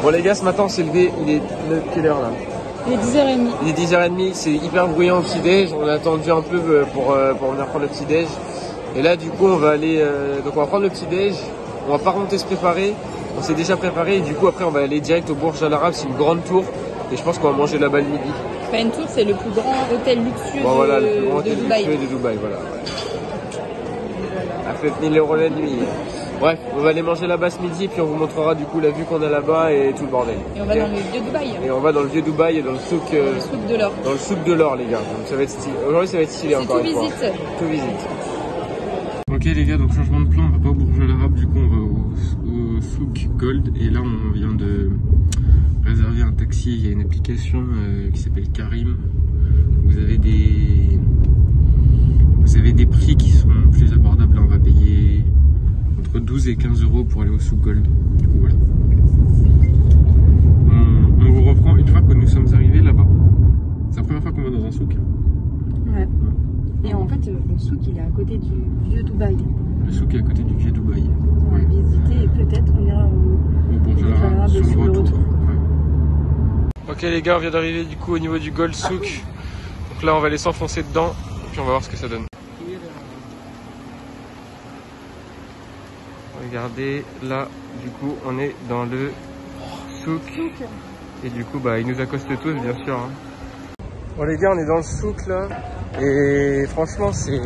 Bon les gars, ce matin on s'est levé, il est quelle heure là? Il est 10h30. Il est 10h30, c'est hyper bruyant au petit-déj. On a attendu un peu pour venir prendre le petit-déj. Et là du coup on va aller, donc on va prendre le petit-déj. On va pas remonter se préparer. On s'est déjà préparé et du coup après on va aller direct au Burj Al Arab, c'est une grande tour. Et je pense qu'on va manger là-bas le midi. Pas une tour, c'est le plus grand hôtel luxueux bon, voilà, le plus grand de hôtel Dubaï. luxueux de Dubaï, voilà. À fait 1000 € la nuit. Bref, on va aller manger là-bas ce midi et puis on vous montrera du coup la vue qu'on a là-bas et tout le bordel. Et on va dans le vieux Dubaï. Et on va dans le vieux Dubaï et dans le souk de l'or. Dans le souk de l'or les gars. Donc ça va être stylé. Aujourd'hui ça va être stylé encore une fois. Tout visite. Ok les gars, donc changement de plan, on va pas au Burj Al Arab, du coup on va au souk Gold et là on vient de réserver un taxi. Il y a une application qui s'appelle Karim. Vous avez des prix qui sont plus abordables. Là on va payer entre 12 et 15 € pour aller au souk Gold. Du coup voilà. On vous reprend une fois que nous sommes arrivés là-bas. C'est la première fois qu'on va dans un souk. Ouais. Et en fait le souk il est à côté du vieux Dubaï. Le souk est à côté du vieux Dubaï. On va visiter et peut-être on ira au Burj Al Arab sur le retour. Ouais. Ok les gars, on vient d'arriver du coup au niveau du Gold Souk. Donc là on va aller s'enfoncer dedans et puis on va voir ce que ça donne. Regardez, là du coup on est dans le souk. Et du coup bah ils nous accostent tous bien sûr. Hein. Bon les gars, on est dans le souk là. Et franchement c'est...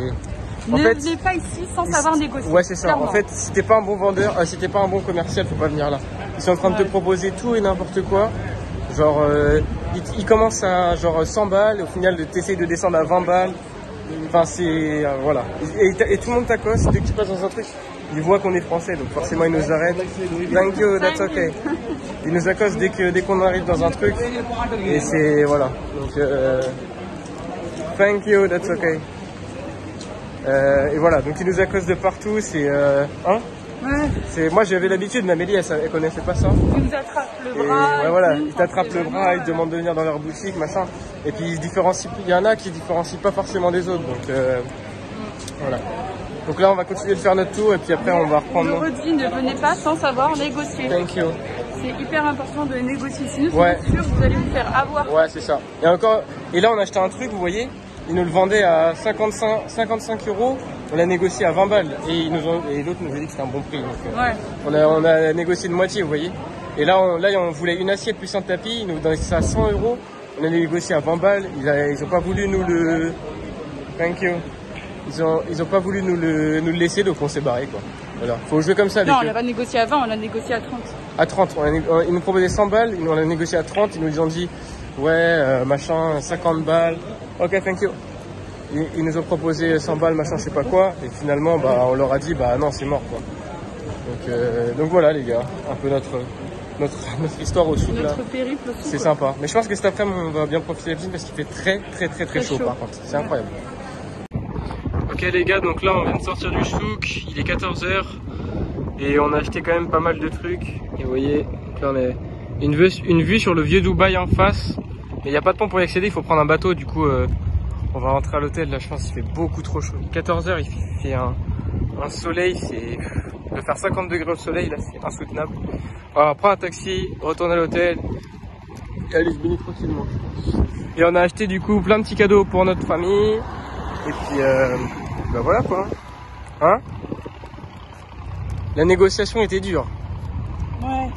Ne venez pas ici sans savoir négocier. Ouais c'est ça, clairement. En fait si t'es pas un bon vendeur, si t'es pas un bon commercial, faut pas venir là. Ils sont en train de te proposer tout et n'importe quoi. Genre ils commencent à genre 100 balles, au final t'essayes de descendre à 20 balles. Enfin c'est... voilà. Et tout le monde t'accoste dès que tu passes dans un truc. Ils voient qu'on est français, donc forcément ils nous arrêtent. Thank you, that's okay. Ils nous accostent dès qu'on arrive dans un truc. Et c'est... voilà. Donc thank you, that's okay. Et voilà, donc ils nous accostent de partout, c'est... hein? Ouais. Moi j'avais l'habitude, mais Amélie elle connaissait pas ça. Ils nous attrapent le bras. Ouais, voilà, ils t'attrapent le bras, ils te demandent de venir dans leur boutique, machin. Et puis ils se différencient, il y en a qui se différencient pas forcément des autres, donc voilà. Donc là on va continuer de faire notre tour et puis après on va reprendre. Je redis, ne venez pas sans savoir négocier. Thank you. C'est hyper important de négocier, sinon ouais. c'est sûr que vous allez vous faire avoir. Ouais c'est ça. Et là on a acheté un truc, vous voyez, ils nous le vendaient à 55 €, on l'a négocié à 20 balles et l'autre nous a dit que c'était un bon prix. Donc, ouais. On a négocié de moitié, vous voyez. Et là on voulait une assiette plus un tapis, ils nous donnaient ça à 100 €, on a négocié à 20 balles, ils ont pas voulu nous le... Thank you. Ils ont pas voulu nous le laisser, donc on s'est barré quoi. Voilà, faut jouer comme ça avec Non, on eux. l'a pas négocié à 20, on l'a négocié à 30. À 30, ils nous proposaient 100 balles, on l'a négocié à 30, ils nous ont dit ouais, machin, 50 balles. Ok, thank you. Ils nous ont proposé 100 balles, machin, je sais pas quoi, et finalement, bah, on leur a dit, bah non, c'est mort, quoi. Donc voilà, les gars, un peu notre histoire au souk, là. Notre périple au souk. C'est sympa. Mais je pense que cet après-midi, on va bien profiter de la piscine parce qu'il fait très chaud, par contre. C'est incroyable. Ok, les gars, donc là, on vient de sortir du souk, il est 14 h, et on a acheté quand même pas mal de trucs. Et vous voyez, donc là, on a une vue sur le vieux Dubaï en face, mais il n'y a pas de pont pour y accéder, il faut prendre un bateau, du coup... on va rentrer à l'hôtel, là je pense qu'il fait beaucoup trop chaud. 14 h, il fait un soleil, c'est... de faire 50 degrés au soleil, là c'est insoutenable. Alors, on prend un taxi, retourne à l'hôtel, et allez se baigner tranquillement. Et on a acheté du coup plein de petits cadeaux pour notre famille. Et puis, bah voilà quoi. Hein? La négociation était dure. Ouais.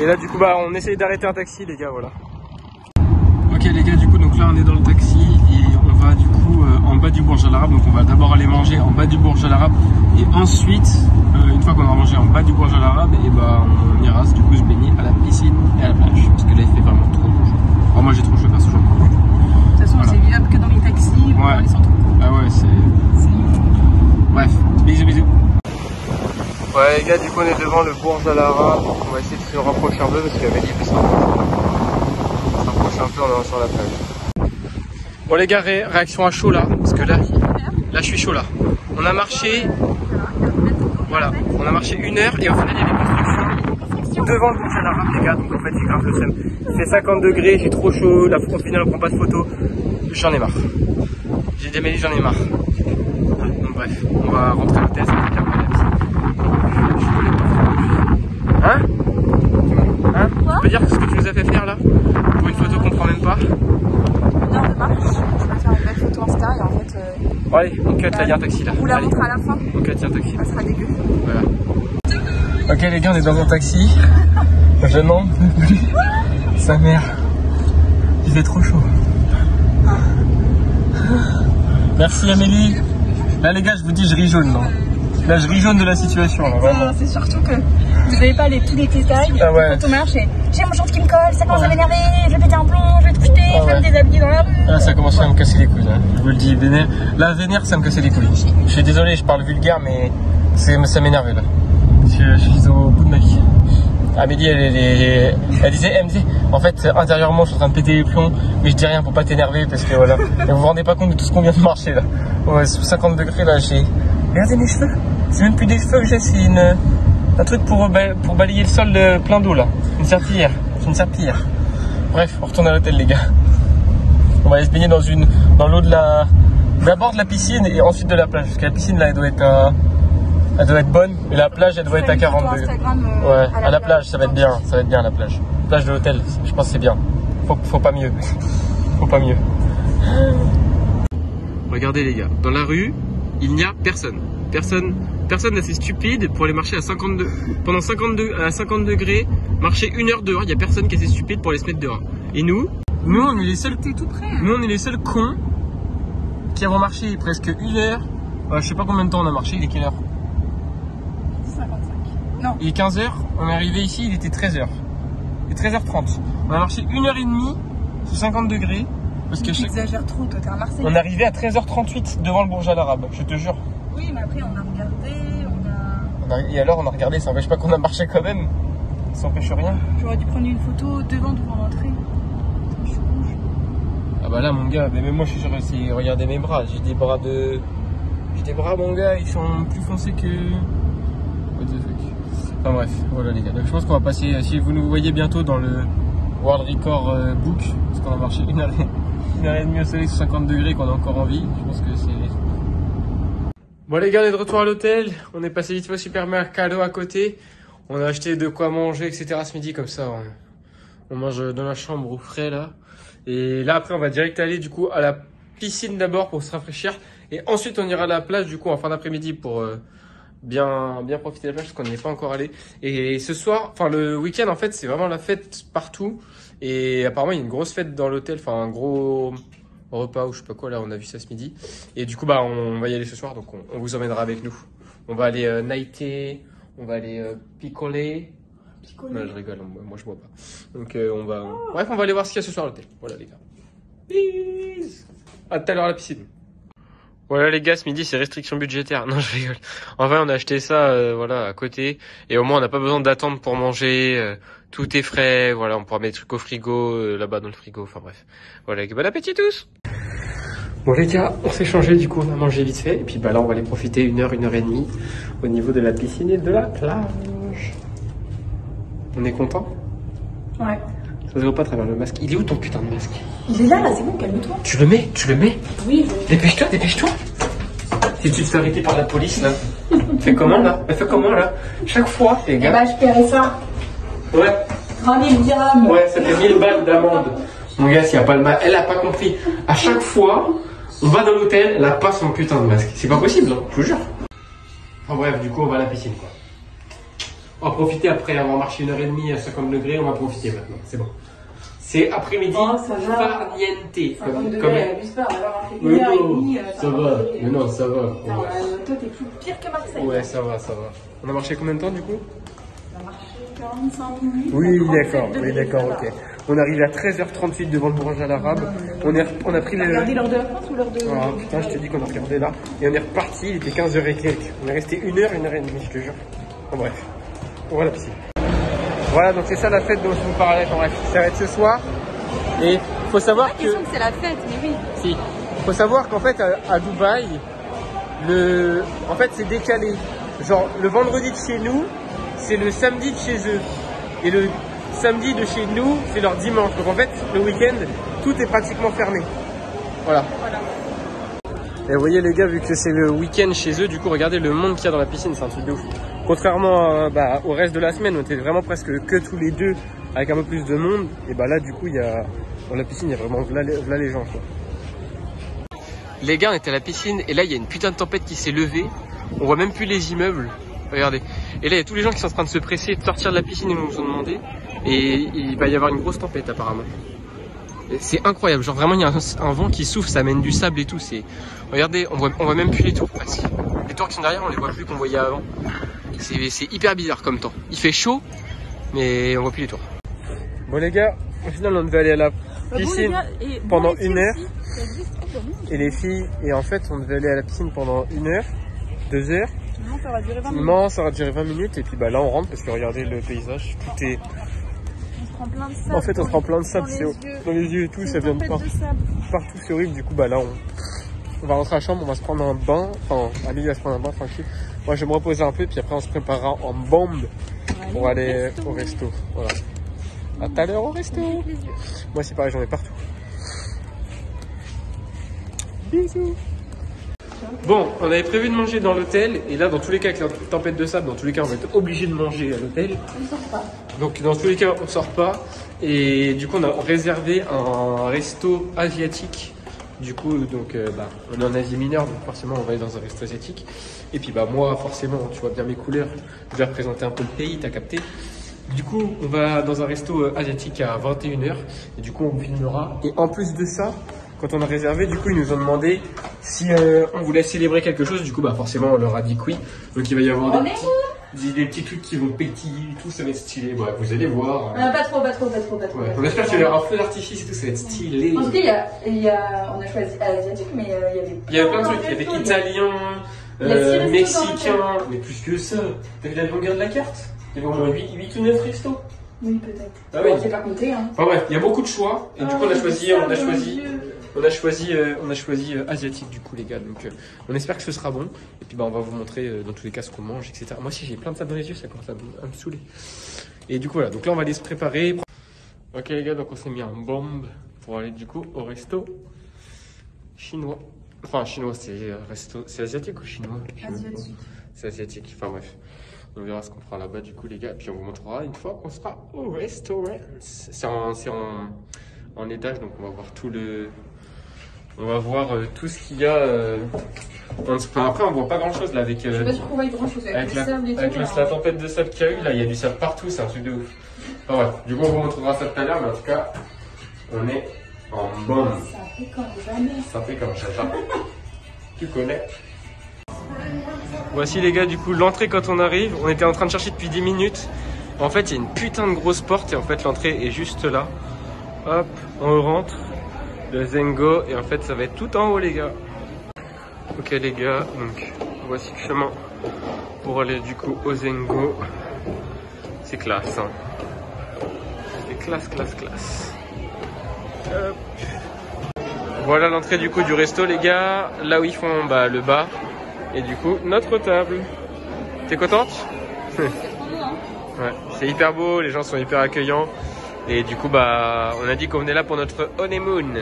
Et là du coup, bah on essaye d'arrêter un taxi les gars, voilà. Ok les gars, du coup donc là on est dans le taxi et on va du coup en bas du Burj Al Arab. Donc on va d'abord aller manger en bas du Burj Al Arab et ensuite une fois qu'on aura mangé en bas du Burj Al Arab, et bah on ira du coup se baigner à la piscine et à la plage parce que là il fait vraiment trop chaud. Alors moi j'ai trop chaud perso. De toute façon voilà. C'est vivable que dans les taxis ou dans les centres. Ah ouais c'est... Bref, bisous. Ouais les gars, du coup on est devant le Burj Al Arab. On va essayer de se rapprocher un peu parce qu'Amélie fait ça. Un peu en allant sur la plage. Bon les gars, réaction à chaud là, parce que là je suis chaud là. On a marché, voilà, on a marché 1 heure et au final il y a des constructions devant le Burj Al Arab les gars, donc en fait c'est grave le seum. Il fait 50 degrés, j'ai trop chaud, la au final on prend pas de photos, j'en ai marre. J'ai dit Amélie, j'en ai marre. Donc bref, on va rentrer à l'hôtel, ça va être incroyable. Hein? Là, il y a un taxi là. On la montre à la fin. Ok, tiens, taxi. Ça sera dégueu. Voilà. Ok les gars, on est dans un taxi. Je n'en peux plus. Sa mère. Il fait trop chaud. Merci Amélie. Là les gars, je vous dis, je ris jaune. Non. Là, je ris jaune de la situation. Là, vraiment. C'est surtout que vous n'avez pas tous les détails. Ah ouais. Quand on marche, j'ai mon short qui me colle, ça commence à m'énerver, je vais péter un plomb, je vais te jeter, je vais me déshabiller dans la rue. Là, ça commence à me casser les couilles. Hein. Je vous le dis, vénère. Là, vénère, ça me cassait les couilles. Je suis désolé, je parle vulgaire, mais ça m'énervait là. Je suis au bout de ma vie. Amélie, elle disait, en fait, intérieurement, je suis en train de péter les plombs, mais je dis rien pour pas t'énerver parce que voilà. Et vous vous rendez pas compte de tout ce qu'on vient de marcher là. Ouais, sous 50 degrés là, regardez mes cheveux. C'est même plus des cheveux que j'ai, c'est un truc pour balayer le sol plein d'eau là. Une serpillière. C'est une serpillière. Bref, on retourne à l'hôtel les gars. On va aller se baigner dans l'eau d'abord de la piscine et ensuite de la plage. Parce que la piscine là, elle doit être bonne, et la plage elle doit être à 42. Ouais, à la plage ça va être bien à la plage. Plage de l'hôtel, je pense que c'est bien. Faut pas mieux. Faut pas mieux. Regardez les gars, dans la rue, il n'y a personne. Personne assez stupide pour aller marcher à 50 degrés, marcher 1 heure dehors, il n'y a personne qui est assez stupide pour aller se mettre dehors. Et nous on est les seuls tout près. Nous on est les seuls cons qui avons marché presque 1 heure. Je sais pas combien de temps on a marché, il est quelle heure? 55. Non. Il est 15h, on est arrivé ici, il était 13h. Il est 13h30. On a marché 1h30 sous 50 degrés. Parce que tu exagères trop, toi t'es à Marseille. On est arrivé à 13h38 devant le Burj Al Arab, je te jure. Oui, mais après on a regardé, Et alors on a regardé, ça n'empêche pas qu'on a marché quand même. Ça n'empêche rien. J'aurais dû prendre une photo devant l'entrée. Je suis rouge. Ah bah là mon gars, mais même moi je suis sûr aussi, regardez mes bras, j'ai des bras mon gars, ils sont plus foncés que... What the fuck. Enfin bref, voilà les gars. Donc je pense qu'on va passer, si vous nous voyez bientôt dans le World Record Book, parce qu'on a marché 1h30 au soleil sous 50 degrés, qu'on a encore envie, je pense que c'est... Bon les gars, on est de retour à l'hôtel, on est passé vite fait au supermercado à côté, on a acheté de quoi manger, etc. ce midi, comme ça on mange dans la chambre au frais là. Et là après on va direct aller du coup à la piscine d'abord pour se rafraîchir, et ensuite on ira à la plage du coup en fin d'après-midi pour bien profiter de la plage parce qu'on n'y est pas encore allé. Et ce soir, enfin le week-end en fait c'est vraiment la fête partout, et apparemment il y a une grosse fête dans l'hôtel, enfin un gros repas ou je sais pas quoi, là on a vu ça ce midi, et du coup bah on va y aller ce soir, donc on vous emmènera avec nous. On va aller nighter, on va aller picoler. Non je rigole, moi je bois pas. Donc on va, bref on va aller voir ce qu'il y a ce soir à l'hôtel. Voilà les gars. Peace. À tout à l'heure à la piscine. Voilà les gars, ce midi c'est restriction budgétaire. Non je rigole. En vrai on a acheté ça voilà à côté, et au moins on n'a pas besoin d'attendre pour manger. Tout est frais, voilà, on pourra mettre des trucs au frigo là-bas dans le frigo. Enfin bref. Voilà, bon appétit tous. Bon les gars, on s'est changé, du coup on a mangé vite fait, et puis bah là on va aller profiter 1h30 au niveau de la piscine et de la plage. On est content? Ouais. Ça se voit pas à travers le masque. Il est où ton putain de masque? Il est là, c'est bon, calme-toi. Tu le mets? Oui. Dépêche-toi. Si tu te fais arrêter par la police là, fais comment là? Chaque fois, les gars. Eh bah je paierai ça. Ouais. 30 000 dirhams. Ouais, ça fait 1000 balles d'amende. Mon gars, s'il y a pas le masque, elle a pas compris. À chaque fois, on va dans l'hôtel, elle a pas son putain de masque. C'est pas possible, hein, je vous jure. Enfin bref, du coup, on va à la piscine quoi. On va profiter après avoir marché 1h30 à 50 degrés, on va profiter maintenant, c'est bon. C'est après-midi, farniente. Oui, ça va, mais non, ça va. Toi, t'es plus pire que Marseille. Ouais, ça va. On a marché combien de temps du coup? On a marché 45 minutes. Oui, d'accord, ok. On arrive à 13h38 devant le Burj Al Arab. On a pris le... regardé l'heure de la France ou l'heure de... Ah putain, je te dis qu'on a regardé là. Et on est reparti, il était 15h et quelques. On est resté 1h30, je te jure. Enfin bref, on va à la piscine. Voilà, donc c'est ça la fête dont je vous parlais. Enfin bref, ça va être ce soir. Et faut savoir que... que c'est la fête, mais oui. Si. Faut savoir qu'en fait, à Dubaï, en fait, c'est décalé. Genre, le vendredi de chez nous, c'est le samedi de chez eux. Et le samedi de chez nous, c'est leur dimanche. Donc en fait, le week-end, tout est pratiquement fermé. Voilà. Et vous voyez les gars, vu que c'est le week-end chez eux, du coup, regardez le monde qu'il y a dans la piscine, c'est un truc de ouf. Contrairement au reste de la semaine, on était vraiment presque que tous les deux, avec un peu plus de monde. Et bah là, du coup, dans la piscine, il y a vraiment là les gens, quoi. Les gars, on était à la piscine et là il y a une putain de tempête qui s'est levée. On voit même plus les immeubles. Regardez. Et là il y a tous les gens qui sont en train de se presser de sortir de la piscine et nous ont demandé. Et il va y avoir une grosse tempête apparemment. C'est incroyable, genre vraiment il y a un vent qui souffle, ça amène du sable et tout. Regardez, on voit même plus les tours presque. Les tours qui sont derrière, on les voit plus qu'on voyait avant. C'est hyper bizarre comme temps. Il fait chaud, mais on voit plus les tours. Bon les gars, au final on devait aller à la piscine pendant 1 heure. Et les filles, et en fait on devait aller à la piscine pendant 1 heure, 2 heures. Non, ça aura duré 20 minutes. Non, ça aura duré 20 minutes et puis bah là on rentre parce que regardez le paysage, tout est... On se prend plein de sable. En fait on se prend plein de sable, dans les yeux et tout, ça vient de partout, c'est horrible. Du coup bah là on va rentrer à la chambre, on va se prendre un bain, enfin Amélie va se prendre un bain tranquille. Moi je vais me reposer un peu puis après on se préparera en bombe pour aller au resto. Voilà. À tout à l'heure au resto. Moi c'est pareil, j'en ai partout. Bisous. Bon, on avait prévu de manger dans l'hôtel et là dans tous les cas avec la tempête de sable, dans tous les cas on va être obligé de manger à l'hôtel. On sort pas. Donc dans tous les cas on sort pas et du coup on a réservé un resto asiatique. Du coup donc on est en Asie mineure donc forcément on va aller dans un resto asiatique. Et puis bah moi forcément tu vois bien mes couleurs, je vais représenter un peu le pays, t'as capté. Du coup on va dans un resto asiatique à 21 h et du coup on filmera. Et en plus de ça, quand on a réservé, du coup, ils nous ont demandé si on voulait célébrer quelque chose. Du coup, bah forcément, on leur a dit que oui. Donc, il va y avoir des petits trucs qui vont pétiller et tout, ça va être stylé. Bah, vous allez voir. Pas trop. Ouais. On espère qu'il y aura un feu d'artifice et tout, ça va être stylé. En tout cas, on a choisi asiatique, mais il y avait plein de trucs. Il y avait italien, mexicain, mais plus que ça. T'as vu la longueur de la carte? Il y avait au moins 8 ou 9 restos. Oui, peut-être. Ah oui. On s'est pas compté, hein. Enfin bref, il y a beaucoup de choix. Et du coup, on a choisi asiatique du coup les gars, donc on espère que ce sera bon et puis bah on va vous montrer dans tous les cas ce qu'on mange, etc. Moi aussi j'ai plein de sable dans les yeux, ça commence à me saouler. Et du coup voilà, donc là on va aller se préparer. Ok les gars, donc on s'est mis en bombe pour aller du coup au resto chinois. Enfin chinois, c'est asiatique ou chinois? Asiatique. C'est asiatique, enfin bref. On verra ce qu'on fera là-bas du coup les gars, puis on vous montrera une fois qu'on sera au restaurant. C'est en étage, donc on va voir on va voir tout ce qu'il y a. Après, on voit pas grand chose là avec. Je sais pas si on voit grand chose avec le sable et tout. Avec la tempête de sable qu'il y a eu, là, il y a du sable partout, c'est un truc de ouf. Enfin, ouais, du coup, on vous montrera ça tout à l'heure, mais en tout cas, on est en bombe. Ça fait comme jamais. Ça fait comme chacha. Tu connais. Voici les gars, du coup, l'entrée quand on arrive, on était en train de chercher depuis 10 minutes. En fait, il y a une putain de grosse porte et en fait, l'entrée est juste là. Hop, on rentre. Le Zengo et en fait ça va être tout en haut les gars. Ok les gars, donc voici le chemin pour aller du coup au Zengo. C'est classe hein. C'est classe. Hop. Voilà l'entrée du coup du resto les gars. Là où ils font le bar. Et du coup notre table. T'es contente? C'est trop beau hein. Ouais, c'est hyper beau, les gens sont hyper accueillants. Et du coup, on a dit qu'on venait là pour notre honeymoon.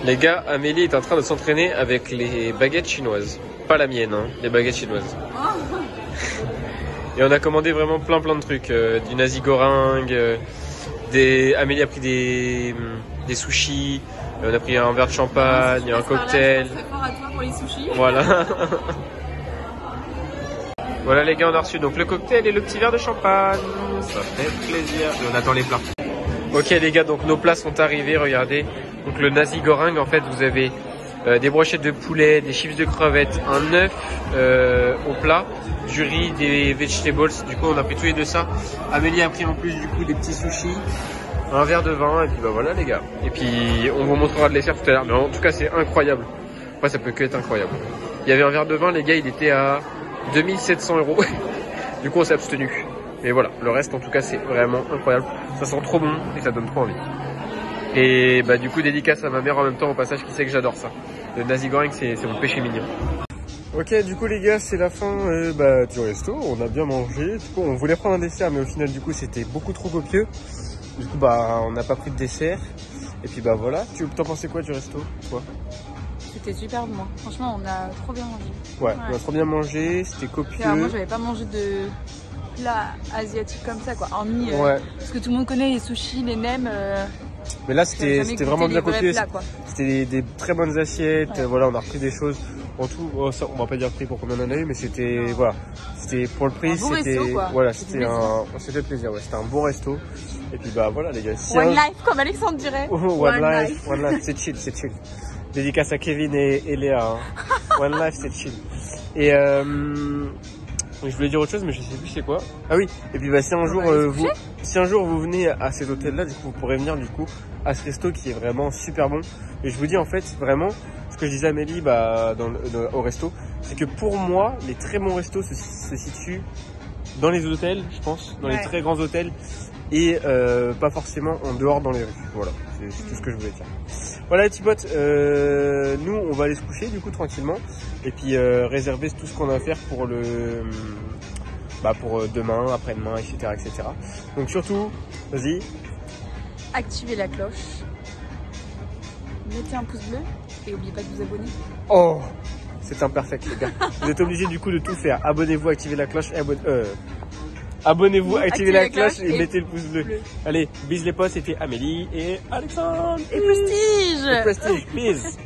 Les gars, Amélie est en train de s'entraîner avec les baguettes chinoises. Pas la mienne, hein, les baguettes chinoises. Oh. Et on a commandé vraiment plein de trucs. Du nasi goreng, Amélie a pris des sushis, on a pris un verre de champagne, un cocktail. Très fort à toi pour les sushis. Voilà. Voilà les gars, on a reçu donc le cocktail et le petit verre de champagne. Ça fait plaisir. Et on attend les plats. Ok les gars, donc nos plats sont arrivés, regardez. Donc le nasi goreng, en fait vous avez des brochettes de poulet, des chips de crevettes, un œuf au plat, du riz, des vegetables. Du coup on a pris tous les deux ça. Amélie a pris en plus du coup des petits sushis, un verre de vin et puis voilà les gars. Et puis on vous montrera le dessert tout à l'heure. Mais en tout cas c'est incroyable. Après ça peut que être incroyable. Il y avait un verre de vin les gars, il était à 2700 €. Du coup on s'est abstenu. Mais voilà, le reste en tout cas c'est vraiment incroyable. Ça sent trop bon et ça donne trop envie. Et du coup dédicace à ma mère en même temps au passage qui sait que j'adore ça. Le nasi goreng c'est mon péché mignon. Ok du coup les gars c'est la fin du resto, on a bien mangé. Du coup on voulait prendre un dessert mais au final du coup c'était beaucoup trop copieux. Du coup on n'a pas pris de dessert. Et puis voilà, t'en pensais quoi du resto toi? C'était super bon. Franchement, on a trop bien mangé. Ouais, on a trop bien mangé, c'était copieux. Alors, moi, j'avais pas mangé de plat asiatique comme ça, quoi. Hormis, parce que tout le monde connaît les sushis, les nems. Mais là, c'était vraiment bien copié. Plats, c'était des très bonnes assiettes. Ouais. Voilà, on a repris des choses. En tout, on va pas dire le prix pour combien on en a eu, mais c'était voilà, c'était pour le prix, c'était voilà, c'était on s'est fait plaisir. Ouais, c'était un bon resto. Et puis bah voilà les gars. One life, comme Alexandre dirait. One life, c'est chill, c'est chill. Dédicace à Kevin et Léa. Hein. One life, c'est chill. Et je voulais dire autre chose, mais je sais plus c'est quoi. Ah oui. Et puis bah si un jour vous venez à cet hôtel-là, du coup vous pourrez venir du coup à ce resto qui est vraiment super bon. Et je vous dis en fait vraiment ce que je disais à Amélie au resto, c'est que pour moi les très bons restos se situent dans les hôtels, je pense, dans les très grands hôtels et pas forcément en dehors dans les rues. Voilà, c'est tout ce que je voulais dire. Voilà les petits potes, nous on va aller se coucher du coup tranquillement et puis réserver tout ce qu'on a à faire pour pour demain, après-demain, etc., etc. Donc surtout, vas-y. Activez la cloche, mettez un pouce bleu et n'oubliez pas de vous abonner. Oh, c'est imperfect les gars. Vous êtes obligés du coup de tout faire. Abonnez-vous, activez la cloche et abonnez-vous, activez la cloche et mettez le pouce bleu. Allez, bis les potes, c'était Amélie et Alexandre. Et Prestige. Et Prestige, bis.